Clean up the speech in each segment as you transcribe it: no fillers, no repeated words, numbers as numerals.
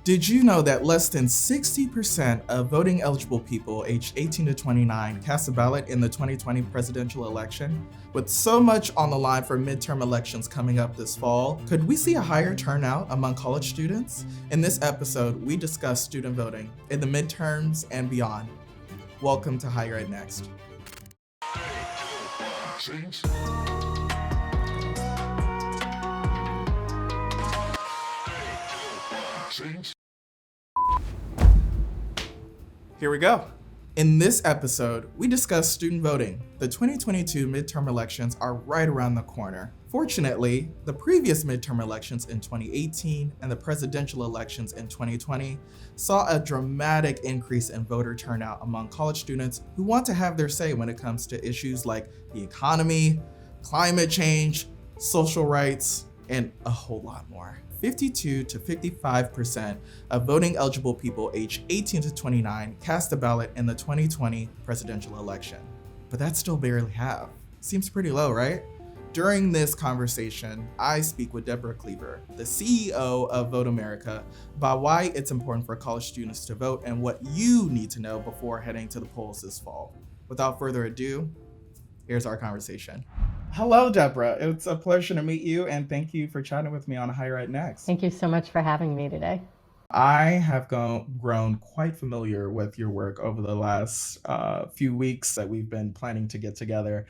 Did you know that less than 60% of voting eligible people aged 18 to 29 cast a ballot in the 2020 presidential election? With so much on the line for midterm elections coming up this fall, could we see a higher turnout among college students? In this episode, we discuss student voting in the midterms and beyond. Welcome to Higher Ed Next. Here we go. In this episode, we discuss student voting. The 2022 midterm elections are right around the corner. Fortunately, the previous midterm elections in 2018 and the presidential elections in 2020 saw a dramatic increase in voter turnout among college students who want to have their say when it comes to issues like the economy, climate change, social rights, and a whole lot more. 52 to 55% of voting eligible people aged 18 to 29 cast a ballot in the 2020 presidential election. But that's still barely half. Seems pretty low, right? During this conversation, I speak with Debra Cleaver, the CEO of VoteAmerica, about why it's important for college students to vote and what you need to know before heading to the polls this fall. Without further ado, here's our conversation. Hello, Debra. It's a pleasure to meet you, and thank you for chatting with me on Higher Ed Next. Thank you so much for having me today. I have grown quite familiar with your work over the last few weeks that we've been planning to get together.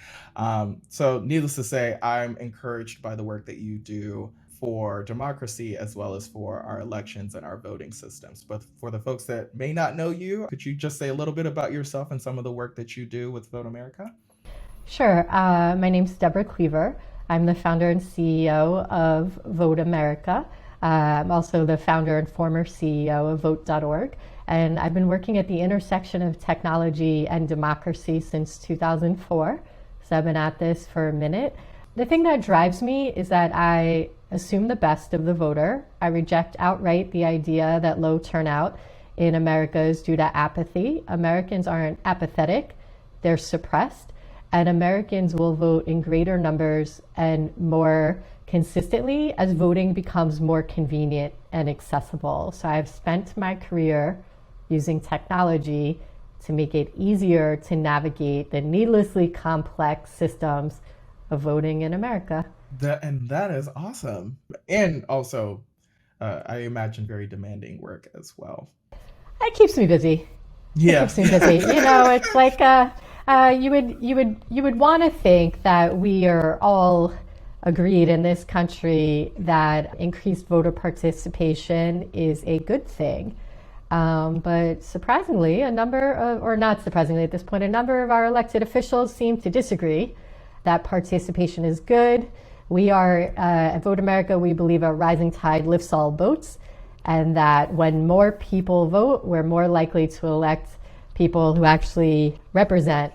So needless to say, I'm encouraged by the work that you do for democracy as well as for our elections and our voting systems. But for the folks that may not know you, could you just say a little bit about yourself and some of the work that you do with VoteAmerica? Sure. My name's Debra Cleaver. I'm the founder and CEO of VoteAmerica. I'm also the founder and former CEO of Vote.org. And I've been working at the intersection of technology and democracy since 2004. So I've been at this for a minute. The thing that drives me is that I assume the best of the voter. I reject outright the idea that low turnout in America is due to apathy. Americans aren't apathetic, they're suppressed. And Americans will vote in greater numbers and more consistently as voting becomes more convenient and accessible. So I've spent my career using technology to make it easier to navigate the needlessly complex systems of voting in America. That is awesome. And also, I imagine very demanding work as well. It keeps me busy. Yeah. It keeps me busy. It's like you would want to think that we are all agreed in this country that increased voter participation is a good thing. But surprisingly, not surprisingly at this point, a number of our elected officials seem to disagree that participation is good. We are, at Vote America, we believe a rising tide lifts all boats, and that when more people vote, we're more likely to elect people who actually represent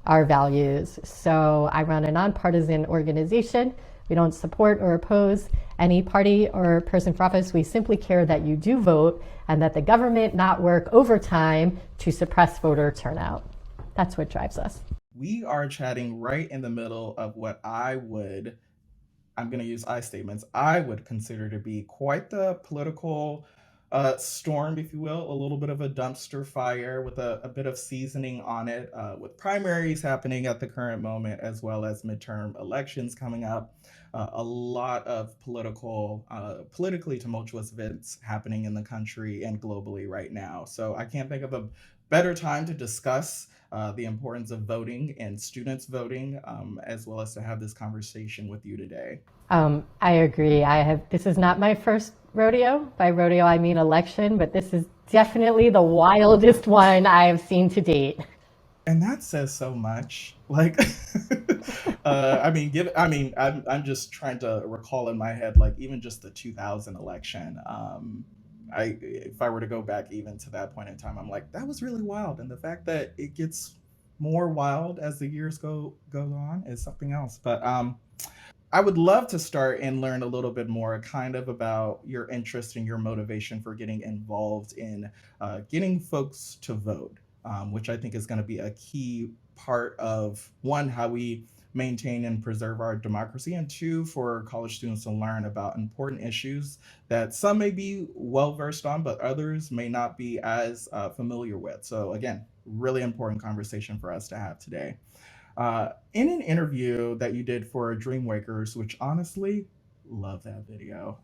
our values. So I run a nonpartisan organization. We don't support or oppose any party or person for office. We simply care that you do vote and that the government not work overtime to suppress voter turnout. That's what drives us. We are chatting right in the middle of what I'm going to use I statements, I would consider to be quite the political storm, if you will, a little bit of a dumpster fire with a bit of seasoning on it, with primaries happening at the current moment, as well as midterm elections coming up. A lot of politically tumultuous events happening in the country and globally right now. So I can't think of a better time to discuss the importance of voting and students voting, as well as to have this conversation with you today. I agree. This is not my first rodeo. By rodeo, I mean election, but this is definitely the wildest one I have seen to date. And that says so much. Like, I'm just trying to recall in my head, like even just the 2000 election. If I were to go back even to that point in time, I'm like, that was really wild. And the fact that it gets more wild as the years go on is something else. But I would love to start and learn a little bit more kind of about your interest and your motivation for getting involved in getting folks to vote, which I think is going to be a key part of, one, how we maintain and preserve our democracy, and two, for college students to learn about important issues that some may be well versed on, but others may not be as familiar with. So, again, really important conversation for us to have today. In an interview that you did for Dreamwakers, which honestly, love that video.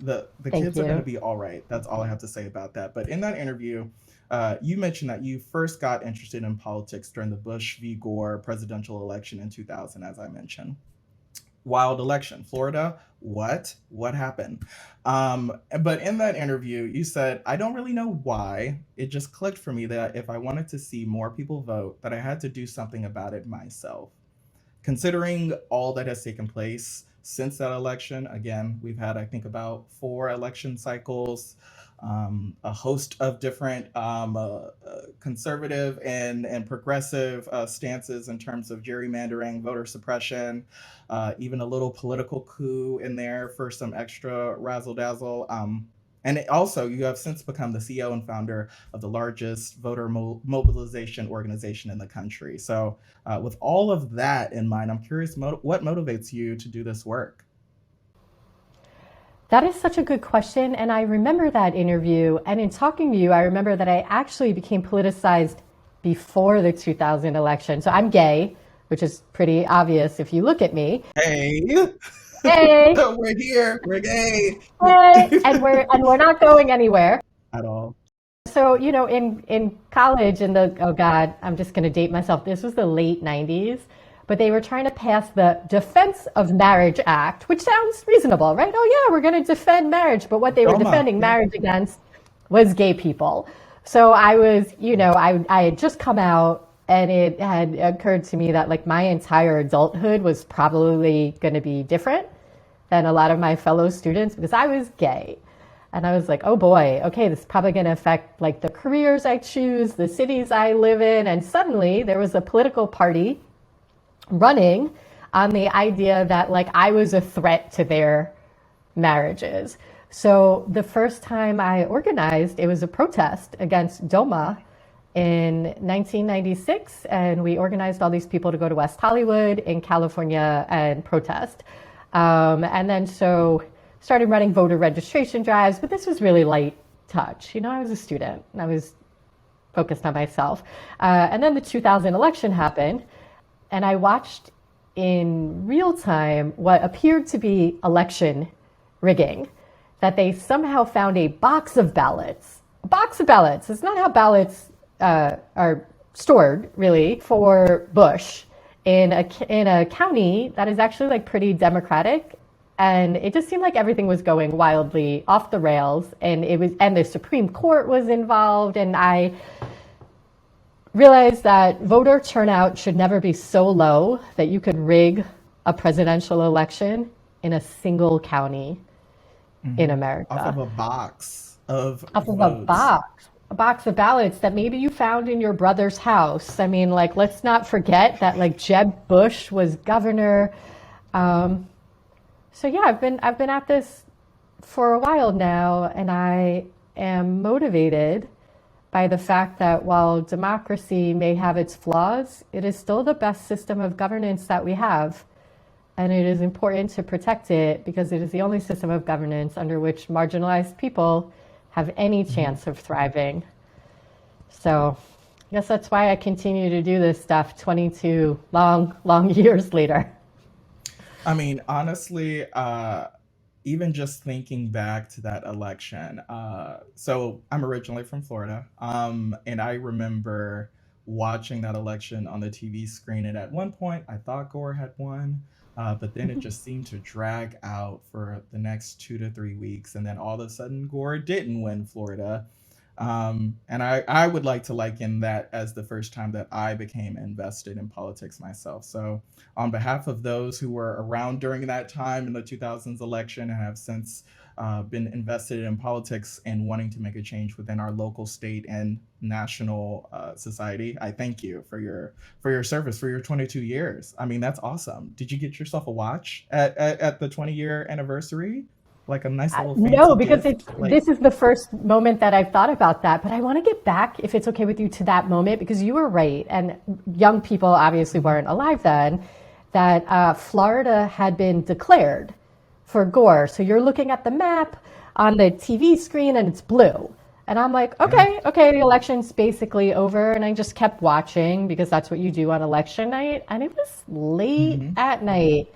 The Thank kids are going to you. be all right. That's all I have to say about that. But in that interview, you mentioned that you first got interested in politics during the Bush v. Gore presidential election in 2000, as I mentioned. Wild election, Florida. What happened? But in that interview, you said, I don't really know why. It just clicked for me that if I wanted to see more people vote, that I had to do something about it myself. Considering all that has taken place since that election, again, we've had, I think, about four election cycles, a host of different conservative and progressive stances in terms of gerrymandering, voter suppression, even a little political coup in there for some extra razzle dazzle. Also, you have since become the CEO and founder of the largest voter mobilization organization in the country. So, with all of that in mind, I'm curious what motivates you to do this work? That is such a good question. And I remember that interview. And in talking to you, I remember that I actually became politicized before the 2000 election. So I'm gay, which is pretty obvious if you look at me. Hey, Hey, we're here, we're gay hey, and we're not going anywhere. at all. So, in college, oh God, I'm just going to date myself. This was the late 90s, but they were trying to pass the Defense of Marriage Act, which sounds reasonable, right? Oh, yeah, we're going to defend marriage. But what they were Doma, defending yeah. marriage against was gay people. So I was, I had just come out, and it had occurred to me that like my entire adulthood was probably going to be different than a lot of my fellow students because I was gay. And I was like, oh boy, okay, this is probably going to affect like the careers I choose, the cities I live in. And suddenly there was a political party running on the idea that like I was a threat to their marriages. So the first time I organized, it was a protest against DOMA in 1996. And we organized all these people to go to West Hollywood in California and protest. And then so started running voter registration drives, but this was really light touch. I was a student and I was focused on myself. And then the 2000 election happened, and I watched in real time what appeared to be election rigging, that they somehow found a box of ballots. A box of ballots. It's not how ballots are stored, really, for Bush in a county that is actually like pretty democratic. And it just seemed like everything was going wildly off the rails, and the Supreme Court was involved. And I realized that voter turnout should never be so low that you could rig a presidential election in a single county in Off of America. a box of Off of votes. a box of ballots that maybe you found in your brother's house. I mean, like, let's not forget that like Jeb Bush was governor. Um, So yeah, I've been at this for a while now, and I am motivated by the fact that while democracy may have its flaws, it is still the best system of governance that we have. And it is important to protect it because it is the only system of governance under which marginalized people have any chance of thriving. So I guess that's why I continue to do this stuff 22 long, long years later. I mean, honestly, even just thinking back to that election, so I'm originally from Florida, and I remember watching that election on the TV screen. And at one point, I thought Gore had won, but then it just seemed to drag out for the next 2 to 3 weeks. And then all of a sudden, Gore didn't win Florida. And I would like to liken that as the first time that I became invested in politics myself. So, on behalf of those who were around during that time in the 2000s election and have since been invested in politics and wanting to make a change within our local, state, and national society, I thank you for your service for your 22 years. I mean, that's awesome. Did you get yourself a watch at the 20-year anniversary? Like a nice little No, fancy because gift? Like, this is the first moment that I've thought about that. But I want to get back, if it's okay with you, to that moment because you were right, and young people obviously weren't alive then. that Florida had been declared for Gore. So you're looking at the map on the TV screen and it's blue. And I'm like, Yeah. okay, the election's basically over. And I just kept watching because that's what you do on election night. And it was late Hmm. at night.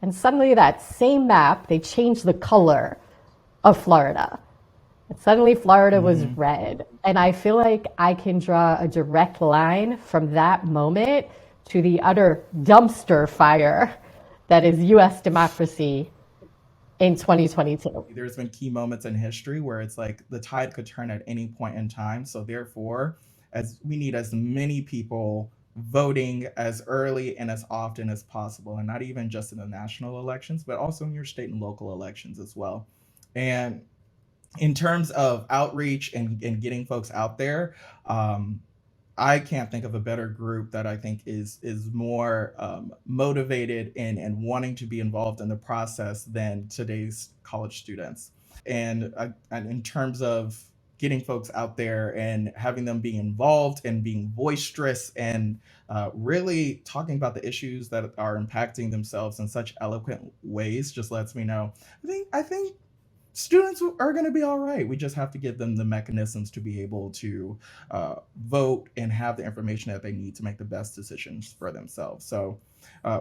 And suddenly that same map, they changed the color of Florida. And suddenly Florida was Hmm. red. And I feel like I can draw a direct line from that moment to the utter dumpster fire that is US democracy in 2022. There's been key moments in history where it's like the tide could turn at any point in time. So therefore, as we need as many people voting as early and as often as possible, and not even just in the national elections, but also in your state and local elections as well. And in terms of outreach and getting folks out there, um, I can't think of a better group that I think is more motivated and wanting to be involved in the process than today's college students. And in terms of getting folks out there and having them be involved and being boisterous and really talking about the issues that are impacting themselves in such eloquent ways just lets me know. I think students are going to be all right. We just have to give them the mechanisms to be able to vote and have the information that they need to make the best decisions for themselves. So,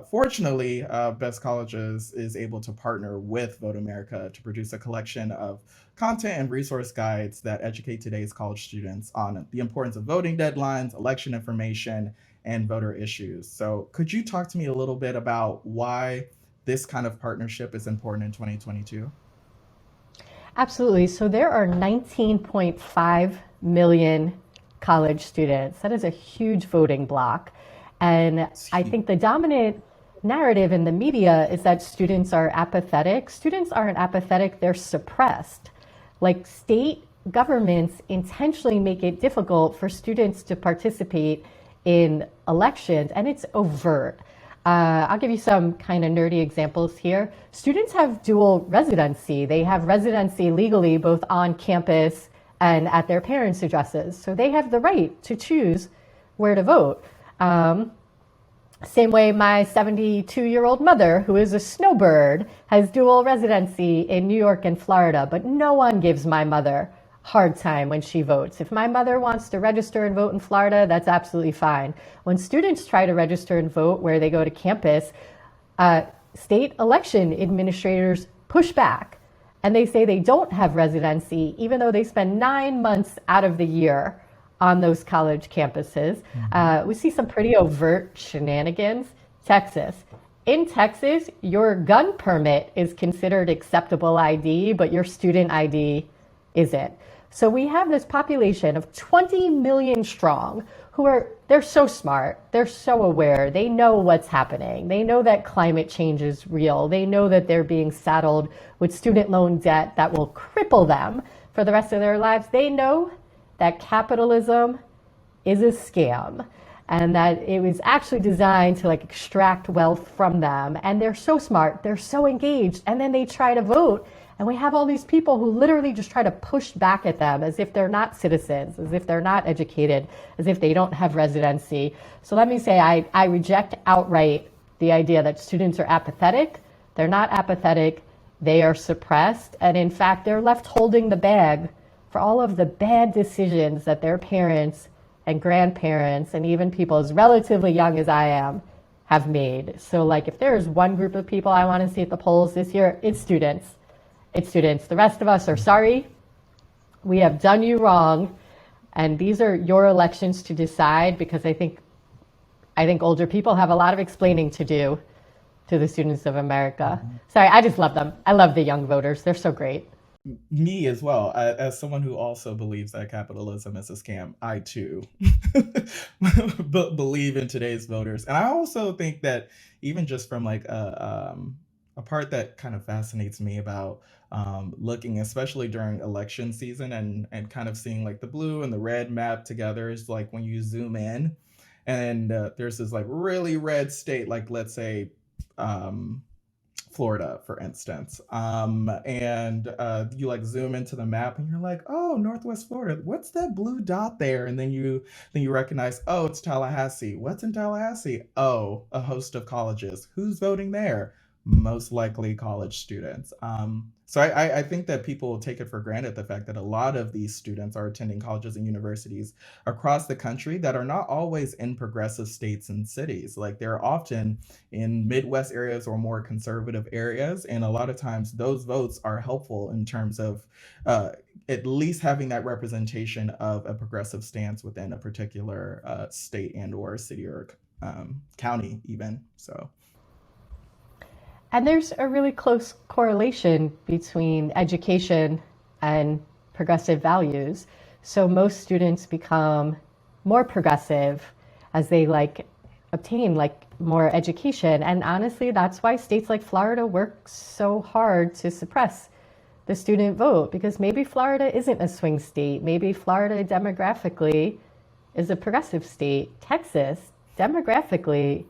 fortunately, Best Colleges is able to partner with Vote America to produce a collection of content and resource guides that educate today's college students on the importance of voting deadlines, election information, and voter issues. So, could you talk to me a little bit about why this kind of partnership is important in 2022? Absolutely. So there are 19.5 million college students. That is a huge voting block. And It's I huge. think the dominant narrative in the media is that students are apathetic. Students aren't apathetic, they're suppressed. Like state governments intentionally make it difficult for students to participate in elections, and it's overt. I'll give you some kind of nerdy examples here. Students have dual residency. They have residency legally both on campus and at their parents' addresses. So they have the right to choose where to vote. Um, Same way my 72-year-old mother, who is a snowbird, has dual residency in New York and Florida, but no one gives my mother hard time when she votes. If my mother wants to register and vote in Florida, that's absolutely fine. When students try to register and vote where they go to campus, uh, state election administrators push back and they say they don't have residency, even though they spend 9 months out of the year on those college campuses. Mhm. We see some pretty overt shenanigans. Texas. In Texas, your gun permit is considered acceptable ID, but your student ID isn't. So we have this population of 20 million strong who are, they're so smart, they're so aware, they know what's happening, they know that climate change is real, they know that they're being saddled with student loan debt that will cripple them for the rest of their lives. They know that capitalism is a scam and that it was actually designed to like extract wealth from them. And they're so smart, they're so engaged, and then they try to vote. And we have all these people who literally just try to push back at them as if they're not citizens, as if they're not educated, as if they don't have residency. So let me say, I reject outright the idea that students are apathetic. They're not apathetic, they are suppressed. And in fact, they're left holding the bag for all of the bad decisions that their parents and grandparents and even people as relatively young as I am have made. So like if there's one group of people I want to see at the polls this year, it's students. It's students. The rest of us are sorry. We have done you wrong. And these are your elections to decide because I think older people have a lot of explaining to do to the students of America. Mhm. Sorry, I just love them. I love the young voters. They're so great. Me as well. As someone who also believes that capitalism is a scam, I too believe in today's voters. And I also think that even just from like a part that kind of fascinates me about looking, especially during election season and kind of seeing like the blue and the red map together is like when you zoom in and there's this like really red state, like let's say um, Florida, for instance, and you like zoom into the map, and you're like, "Oh, Northwest Florida. What's that blue dot there?" And then you recognize, "Oh, it's Tallahassee. What's in Tallahassee? Oh, a host of colleges. Who's voting there? Most likely college students." So I think that people take it for granted the fact that a lot of these students are attending colleges and universities across the country that are not always in progressive states and cities. Like they're often in Midwest areas or more conservative areas. And a lot of times those votes are helpful in terms of uh, at least having that representation of a progressive stance within a particular state and or city or county even. So And there's a really close correlation between education and progressive values. So most students become more progressive as they like obtain like more education. And honestly, that's why states like Florida work so hard to suppress the student vote, because maybe Florida isn't a swing state. Maybe Florida demographically is a progressive state. Texas demographically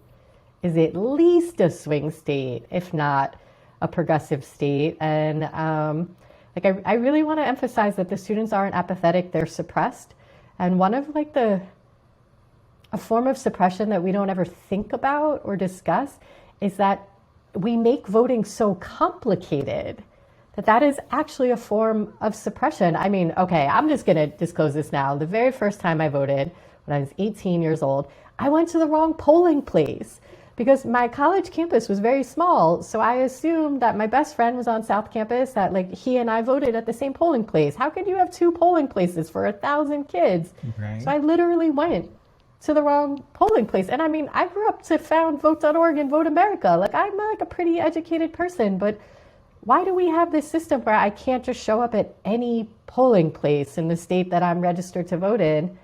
is at least a swing state, if not a progressive state. And I really want to emphasize that the students aren't apathetic; they're suppressed. And one of like the a form of suppression that we don't ever think about or discuss is that we make voting so complicated that is actually a form of suppression. I mean, okay, I'm just going to disclose this now. The very first time I voted, when I was 18 years old, I went to the wrong polling place because my college campus was very small. So I assumed that my best friend was on South Campus, that like he and I voted at the same polling place. How could you have two polling places for 1,000 kids? So right. I literally went to the wrong polling place. And I mean, I grew up to found vote.org and VoteAmerica. Like I'm like a pretty educated person, but why do we have this system where I can't just show up at any polling place in the state that I'm registered to vote in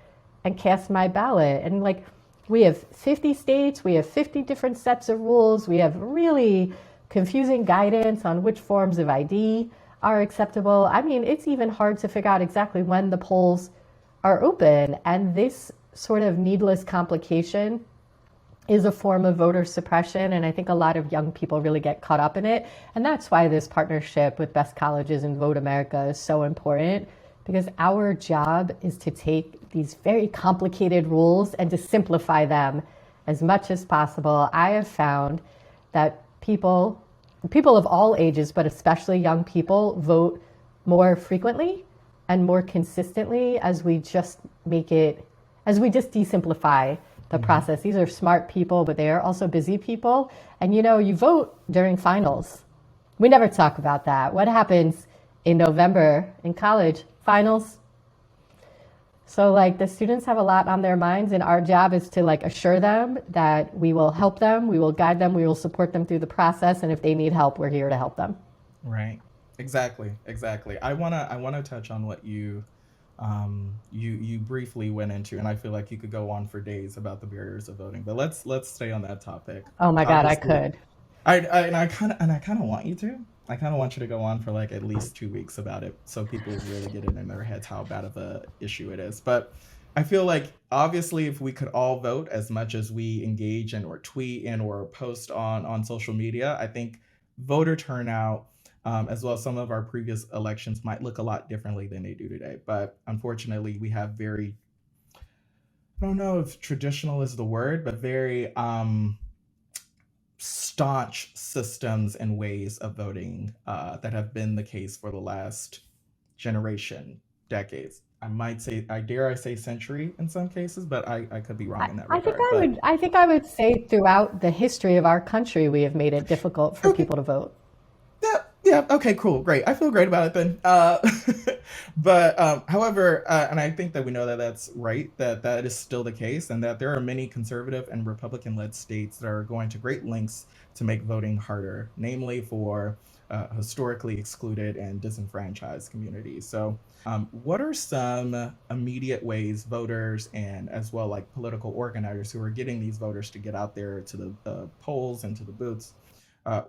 and cast my ballot? And like, we have 50 states, we have 50 different sets of rules, we have really confusing guidance on which forms of ID are acceptable. I mean, it's even hard to figure out exactly when the polls are open. And this sort of needless complication is a form of voter suppression. And I think a lot of young people really get caught up in it. And that's why this partnership with Best Colleges and Vote America is so important, because our job is to take these very complicated rules and to simplify them as much as possible. I have found that people of all ages, but especially young people, vote more frequently and more consistently as we just desimplify the process. These are smart people, but they are also busy people. And you know, you vote during finals. We never talk about that. What happens in November in college? Finals. So like the students have a lot on their minds, and our job is to like assure them that we will help them, we will guide them, we will support them through the process, and if they need help, we're here to help them. Right. Exactly. Exactly. I wanna touch on what you briefly went into, and I feel like you could go on for days about the barriers of voting. But let's stay on that topic. Oh my God, I Obviously, could. I kind of want you to. I kind of want you to go on for like at least 2 weeks about it, so people really get it in their heads how bad of a issue it is. But I feel like obviously, if we could all vote as much as we engage and or tweet and or post on social media, I think voter turnout, as well as some of our previous elections, might look a lot differently than they do today. But unfortunately, we have very, I don't know if traditional is the word, but very staunch systems and ways of voting that have been the case for the last generation, decades. I might say, I dare I say century in some cases, but I could be wrong in that regard. But I think I would say throughout the history of our country, we have made it difficult for okay, people to vote. yeah, yeah, okay, cool, great. I feel great about it then. But however, and I think that we know that that's right, that that is still the case, and that there are many conservative and Republican-led states that are going to great lengths to make voting harder, namely for historically excluded and disenfranchised communities. So, what are some immediate ways voters and as well like political organizers who are getting these voters to get out there to the polls and to the booths?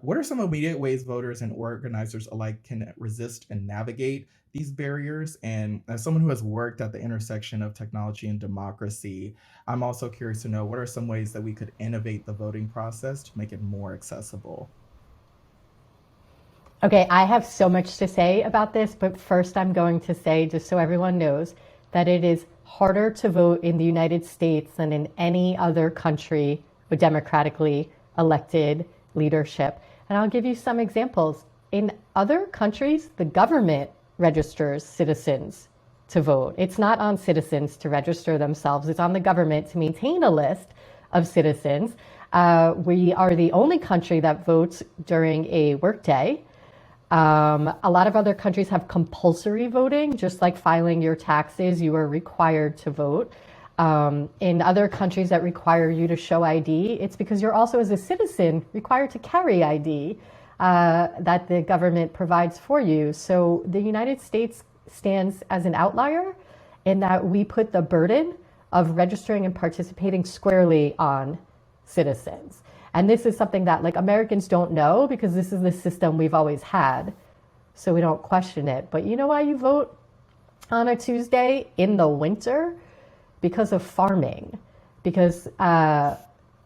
What are some immediate ways voters and organizers alike can resist and navigate these barriers? And as someone who has worked at the intersection of technology and democracy, I'm also curious to know what are some ways that we could innovate the voting process to make it more accessible? Okay, I have so much to say about this, but first I'm going to say, just so everyone knows, that it is harder to vote in the United States than in any other country with democratically elected leadership. And I'll give you some examples. In other countries, the government registers citizens to vote. It's not on citizens to register themselves, it's on the government to maintain a list of citizens. We are the only country that votes during a workday. A lot of other countries have compulsory voting, just like filing your taxes, you are required to vote. In other countries that require you to show ID, it's because you're also, as a citizen, required to carry ID that the government provides for you. So the United States stands as an outlier in that we put the burden of registering and participating squarely on citizens. And this is something that like Americans don't know because this is the system we've always had. So we don't question it. But you know why you vote on a Tuesday in the winter? Because of farming. Because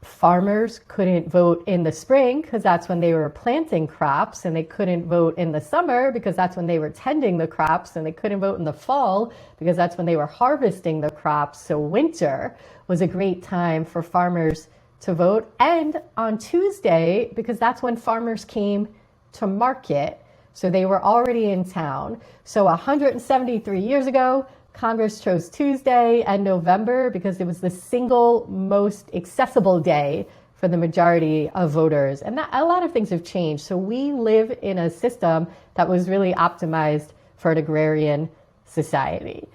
farmers couldn't vote in the spring because that's when they were planting crops, and they couldn't vote in the summer because that's when they were tending the crops, and they couldn't vote in the fall because that's when they were harvesting the crops. So winter was a great time for farmers to vote. And on Tuesday, because that's when farmers came to market. So they were already in town. So 173 years ago, Congress chose Tuesday and November because it was the single most accessible day for the majority of voters. And that, a lot of things have changed. So we live in a system that was really optimized for an agrarian society.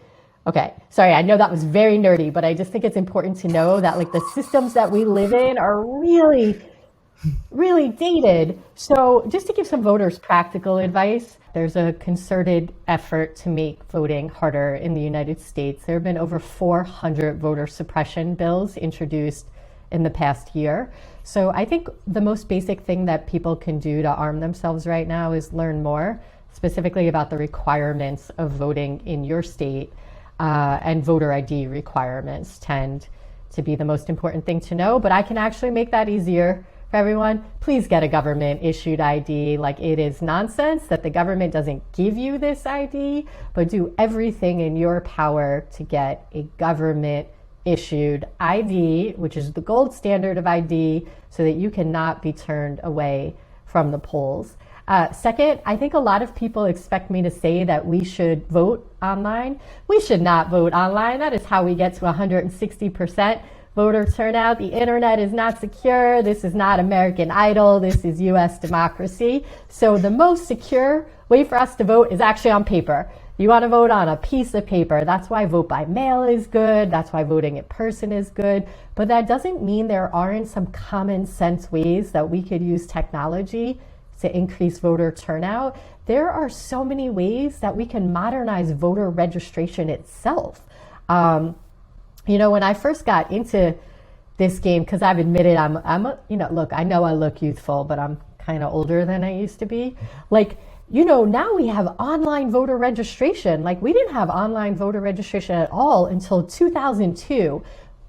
Okay, sorry, I know that was very nerdy, but I just think it's important to know that like the systems that we live in are really, really dated. So just to give some voters practical advice, there's a concerted effort to make voting harder in the United States. There have been over 400 voter suppression bills introduced in the past year. So I think the most basic thing that people can do to arm themselves right now is learn more, specifically about the requirements of voting in your state. And voter ID requirements tend to be the most important thing to know, but I can actually make that easier for everyone. Please get a government issued ID. Like, it is nonsense that the government doesn't give you this ID, but do everything in your power to get a government issued ID, which is the gold standard of ID, so that you cannot be turned away from the polls. Second, I think a lot of people expect me to say that we should vote online. We should not vote online. That is how we get to 160% voter turnout. The internet is not secure. This is not American Idol. This is US democracy. So the most secure way for us to vote is actually on paper. You want to vote on a piece of paper. That's why vote by mail is good. That's why voting in person is good. But that doesn't mean there aren't some common sense ways that we could use technology to increase voter turnout. There are so many ways that we can modernize voter registration itself. You know, when I first got into this game, because I've admitted look, I know I look youthful, but I'm kind of older than I used to be. Like, you know, now we have online voter registration. Like, we didn't have online voter registration at all until 2002,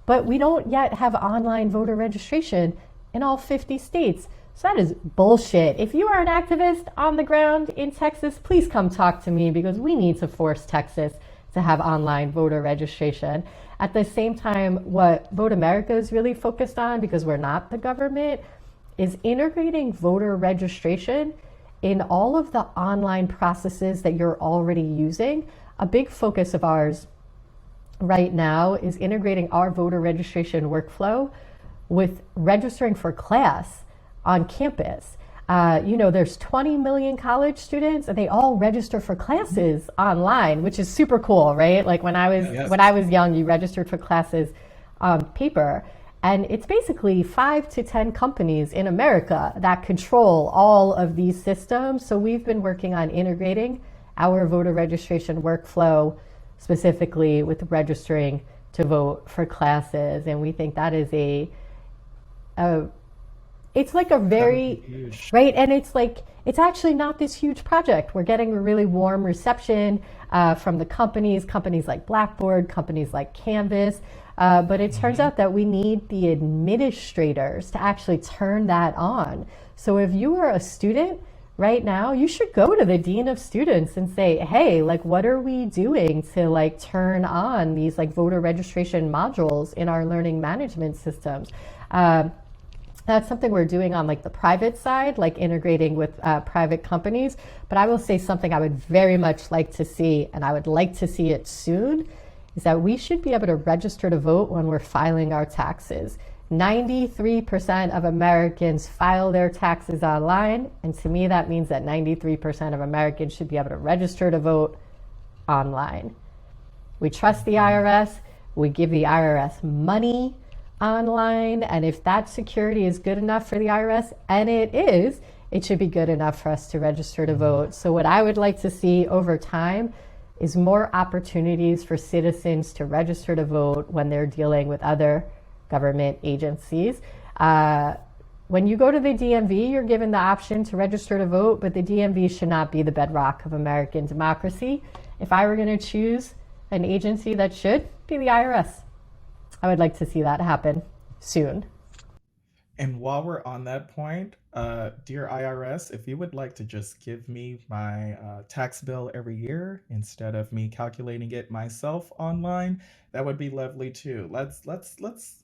but we don't yet have online voter registration in all 50 states. So that is bullshit. If you are an activist on the ground in Texas, please come talk to me, because we need to force Texas to have online voter registration. At the same time, what VoteAmerica is really focused on, because we're not the government, is integrating voter registration in all of the online processes that you're already using. A big focus of ours right now is integrating our voter registration workflow with registering for class on campus. You know, there's 20 million college students, and they all register for classes online, which is super cool, right? Like when I was young, you registered for classes on paper, and it's basically 5 to 10 companies in America that control all of these systems. So we've been working on integrating our voter registration workflow specifically with registering to vote for classes, and we think that is it's like a very, right? And it's like, it's actually not this huge project. We're getting a really warm reception from the companies like Blackboard, companies like Canvas. But it turns out that we need the administrators to actually turn that on. So if you are a student right now, you should go to the dean of students and say, hey, like, what are we doing to like turn on these like voter registration modules in our learning management systems? That's something we're doing on like the private side, like integrating with private companies. But I will say something I would very much like to see, and I would like to see it soon, is that we should be able to register to vote when we're filing our taxes. 93% of Americans file their taxes online, and to me that means that 93% of Americans should be able to register to vote online. We trust the IRS, we give the IRS money online, and if that security is good enough for the IRS, and it is, it should be good enough for us to register to vote. So what I would like to see over time is more opportunities for citizens to register to vote when they're dealing with other government agencies. When you go to the DMV, you're given the option to register to vote, but the DMV should not be the bedrock of American democracy. If I were going to choose an agency that should be the IRS, I would like to see that happen soon. And while we're on that point, dear IRS, if you would like to just give me my tax bill every year instead of me calculating it myself online, that would be lovely too. Let's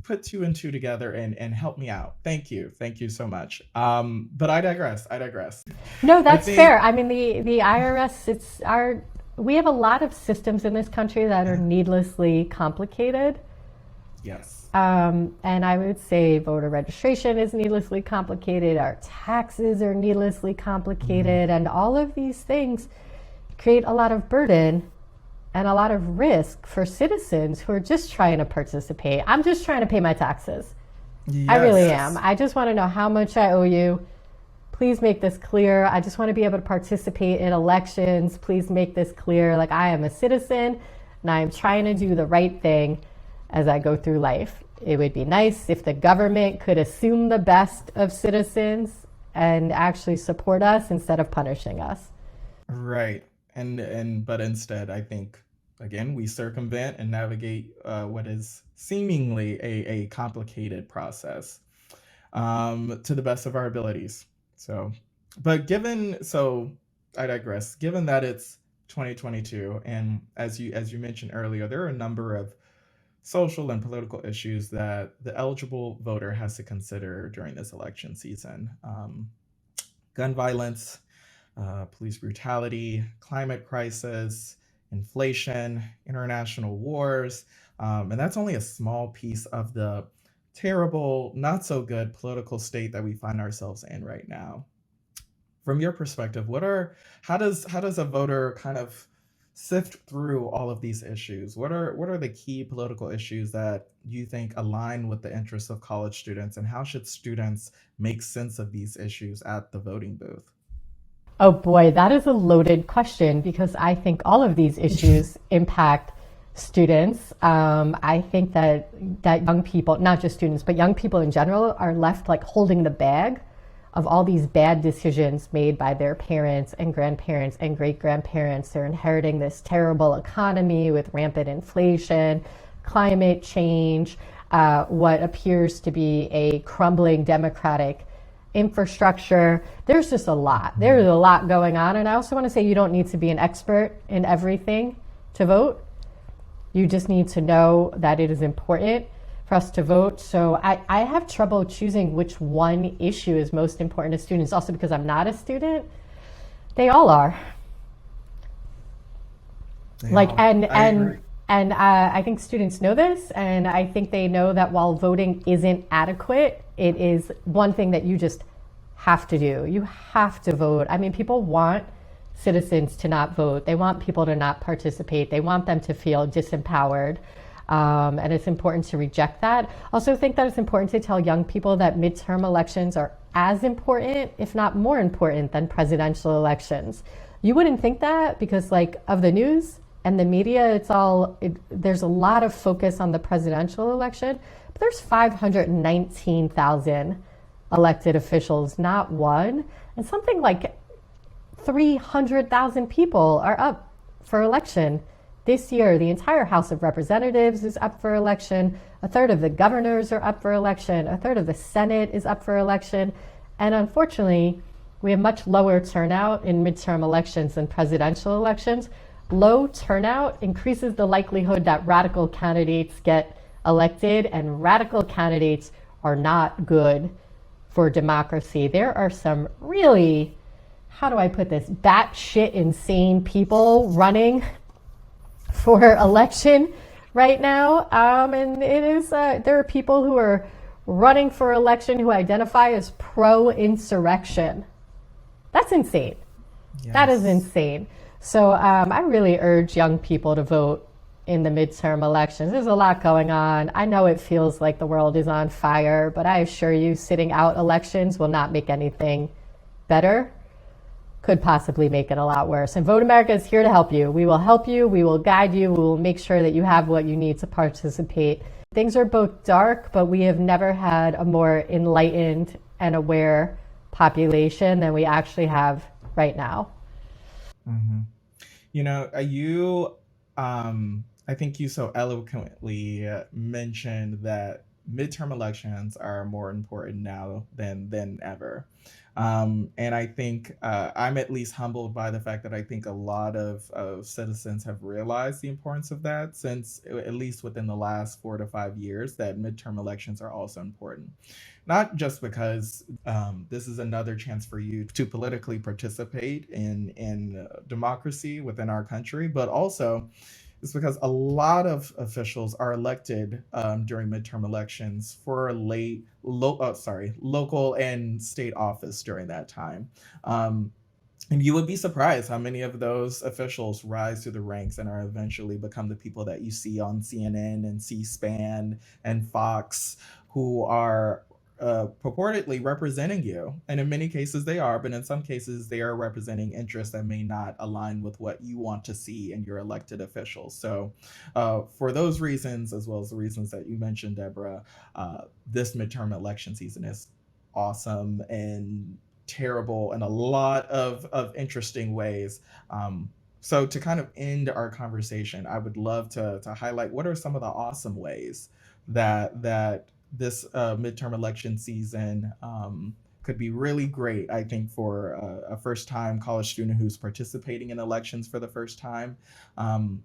put two and two together and help me out. Thank you so much. But I digress. No, I that's think fair. I mean, the IRS, we have a lot of systems in this country that are needlessly complicated. yes. And I would say voter registration is needlessly complicated, our taxes are needlessly complicated, and all of these things create a lot of burden and a lot of risk for citizens who are just trying to participate. I'm just trying to pay my taxes. I really am. I just want to know how much I owe you. Please make this clear. I just want to be able to participate in elections. Please make this clear. Like, I am a citizen and I am trying to do the right thing as I go through life. It would be nice if the government could assume the best of citizens and actually support us instead of punishing us. Right. But instead, I think again we circumvent and navigate what is seemingly a complicated process to the best of our abilities. So, so I digress. Given that it's 2022, and as you mentioned earlier, there are a number of social and political issues that the eligible voter has to consider during this election season. Gun violence, police brutality, climate crisis, inflation, international wars. And that's only a small piece of the terrible, not so good political state that we find ourselves in right now. From your perspective, how does a voter kind of sift through all of these issues? What are the key political issues that you think align with the interests of college students, and how should students make sense of these issues at the voting booth? Oh boy, that is a loaded question because I think all of these issues impact students. I think that young people, not just students, but young people in general, are left like holding the bag of all these bad decisions made by their parents and grandparents and great-grandparents. They're inheriting this terrible economy with rampant inflation, climate change, what appears to be a crumbling democratic infrastructure. There's just a lot. There's a lot going on. And I also want to say you don't need to be an expert in everything to vote. You just need to know that it is important for us to vote. So I have trouble choosing which one issue is most important to students, also because I'm not a student. They all are. I think students know this, and I think they know that while voting isn't adequate, it is one thing that you just have to do. You have to vote. I mean, people want citizens to not vote. They want people to not participate. They want them to feel disempowered. And it's important to reject that. Also think that it's important to tell young people that midterm elections are as important, if not more important, than presidential elections. You wouldn't think that because of the news and the media, there's a lot of focus on the presidential election, but there's 519,000 elected officials, not one. And something like 300,000 people are up for election. This year, the entire House of Representatives is up for election. A third of the governors are up for election. A third of the Senate is up for election. And unfortunately, We have much lower turnout in midterm elections than presidential elections. Low turnout increases the likelihood that radical candidates get elected, and radical candidates are not good for democracy. There are some really, how do I put this, batshit insane people running for election right now. And it is, there are people who are running for election who identify as pro-insurrection. That's insane. Yes. That is insane. So I really urge young people to vote in the midterm elections. There's a lot going on. I know it feels like the world is on fire, but I assure you, sitting out elections will not make anything better. Could possibly make it a lot worse. And Vote America is here to help you. We will help you. We will guide you. We will make sure that you have what you need to participate. Things are both dark, but we have never had a more enlightened and aware population than we actually have right now. Mm-hmm. I think you so eloquently mentioned that midterm elections are more important now than ever. And I think I'm at least humbled by the fact that I think a lot of citizens have realized the importance of that since, at least within the last 4 to 5 years, that midterm elections are also important. Not just because this is another chance for you to politically participate in democracy within our country, but also it's because a lot of officials are elected during midterm elections for local and state office during that time. And you would be surprised how many of those officials rise through the ranks and are eventually become the people that you see on CNN and C-SPAN and Fox, who are purportedly representing you. And in many cases they are, but in some cases they are representing interests that may not align with what you want to see in your elected officials. So for those reasons, as well as the reasons that you mentioned, Deborah, this midterm election season is awesome and terrible in a lot of interesting ways. So to kind of end our conversation, I would love to highlight what are some of the awesome ways that this midterm election season could be really great, I think, for a first-time college student who's participating in elections for the first time.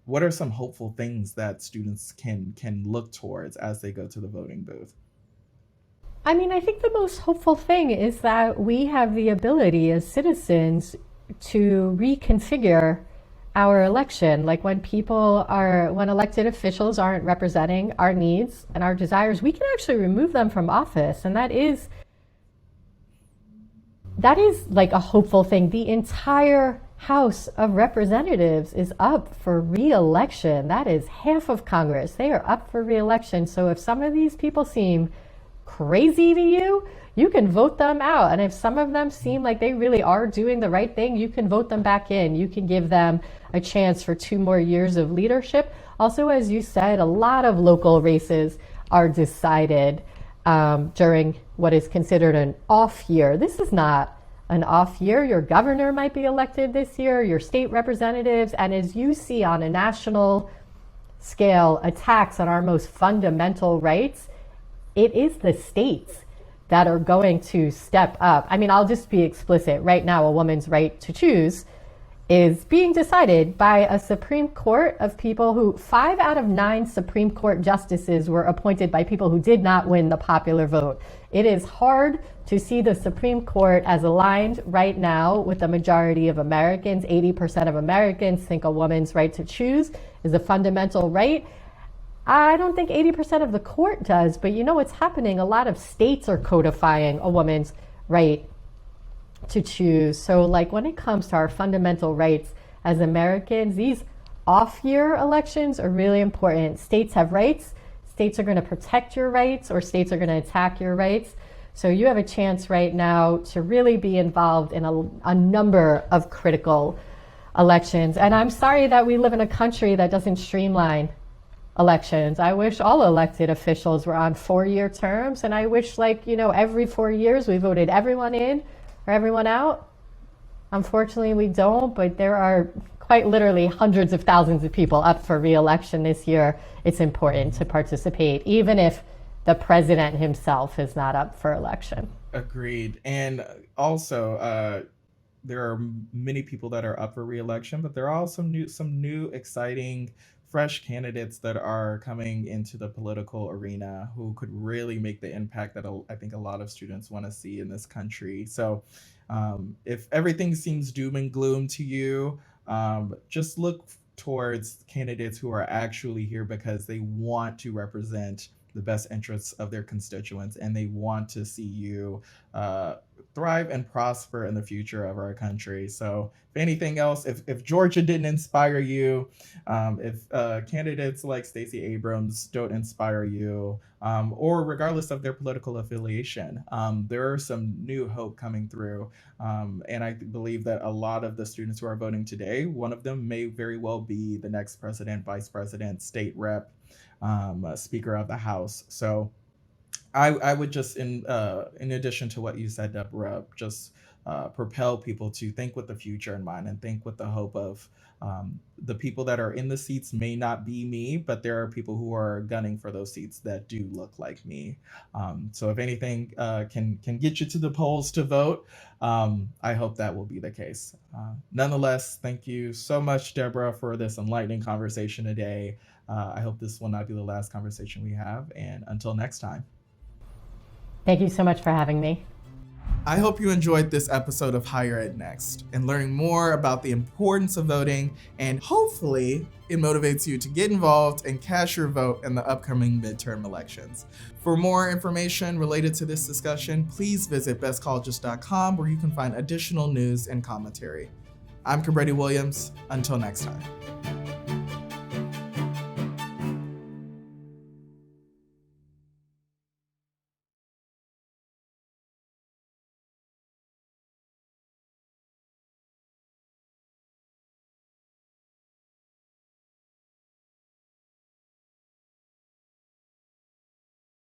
What are some hopeful things that students can look towards as they go to the voting booth? I mean, I think the most hopeful thing is that we have the ability as citizens to reconfigure our election. Like when elected officials aren't representing our needs and our desires, we can actually remove them from office. And that is like a hopeful thing. The entire House of Representatives is up for re-election. That is half of Congress. They are up for re-election. So if some of these people seem crazy to you, you can vote them out. And if some of them seem like they really are doing the right thing, you can vote them back in. You can give them a chance for 2 more years of leadership. Also, as you said, a lot of local races are decided during what is considered an off year. This is not an off year. Your governor might be elected this year, your state representatives, and as you see on a national scale, attacks on our most fundamental rights, it is the states that are going to step up. I mean, I'll just be explicit. Right now, a woman's right to choose is being decided by a Supreme Court of people who 5 out of 9 Supreme Court justices were appointed by people who did not win the popular vote. It is hard to see the Supreme Court as aligned right now with the majority of Americans. 80% of Americans think a woman's right to choose is a fundamental right. I don't think 80% of the court does, but you know what's happening? A lot of states are codifying a woman's right to choose. So like when it comes to our fundamental rights as Americans, these off-year elections are really important. States have rights. States are going to protect your rights, or states are going to attack your rights. So you have a chance right now to really be involved in a number of critical elections. And I'm sorry that we live in a country that doesn't streamline elections. I wish all elected officials were on 4-year terms, and I wish, every 4 years we voted everyone in or everyone out. Unfortunately, we don't, but there are quite literally hundreds of thousands of people up for re-election this year. It's important to participate, even if the president himself is not up for election. Agreed. And also, there are many people that are up for re-election, but there are also some new exciting fresh candidates that are coming into the political arena who could really make the impact that I think a lot of students want to see in this country. So if everything seems doom and gloom to you, just look towards candidates who are actually here because they want to represent the best interests of their constituents and they want to see you uh, thrive and prosper in the future of our country. So, if anything else, if Georgia didn't inspire you, if candidates like Stacey Abrams don't inspire you, or regardless of their political affiliation, there are some new hope coming through. And I believe that a lot of the students who are voting today, one of them may very well be the next president, vice president, state rep, Speaker of the House. So I would just in addition to what you said, Deborah, just propel people to think with the future in mind and think with the hope of the people that are in the seats may not be me, but there are people who are gunning for those seats that do look like me. So if anything can get you to the polls to vote, I hope that will be the case. Nonetheless, thank you so much, Deborah, for this enlightening conversation today. I hope this will not be the last conversation we have, and until next time. Thank you so much for having me. I hope you enjoyed this episode of Higher Ed Next and learning more about the importance of voting, and hopefully it motivates you to get involved and cast your vote in the upcoming midterm elections. For more information related to this discussion, please visit bestcolleges.com where you can find additional news and commentary. I'm Cobretti Williams. Until next time.